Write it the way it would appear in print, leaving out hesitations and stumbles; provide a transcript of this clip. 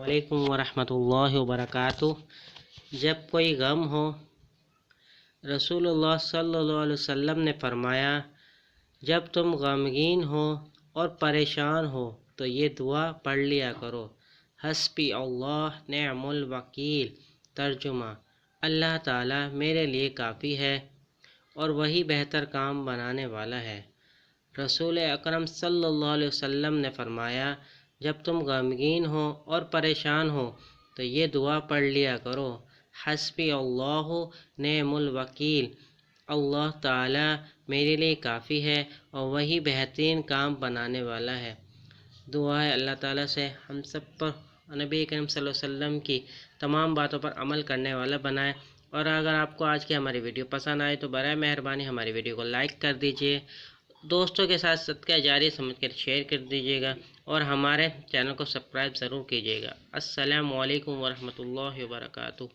वालेकुम वरहमतुल्लाहि वबरकातुह। जब कोई गम हो, रसूलुल्लाह सल्लल्लाहु अलैहि वसल्लम ने फरमाया, जब तुम गमगीन हो और परेशान हो तो ये दुआ पढ़ लिया करो, हस्बी अल्लाह निअमुल वकील। तर्जुमा, अल्लाह ताला मेरे लिए काफ़ी है और वही बेहतर काम बनाने वाला है। रसूल अकरम सल्लल्लाहु अलैहि वसल्लम ने फरमाया, जब तुम गमगीन हो और परेशान हो तो ये दुआ पढ़ लिया करो, हस्बी अल्लाहु नेमुल वकील। अल्लाह ताला मेरे लिए काफ़ी है और वही बेहतरीन काम बनाने वाला है। दुआ है अल्लाह ताला से हम सब पर नबी करीम सल्लल्लाहु अलैहि वसल्लम की तमाम बातों पर अमल करने वाला बनाए। और अगर आपको आज की हमारी वीडियो पसंद आए तो बराए मेहरबानी हमारी वीडियो को लाइक कर दीजिए, दोस्तों के साथ सदका जारी समझ कर शेयर कर दीजिएगा और हमारे चैनल को सब्सक्राइब ज़रूर कीजिएगा। अस्सलामु अलैकुम वरहमतुल्लाहि वबरकातुह।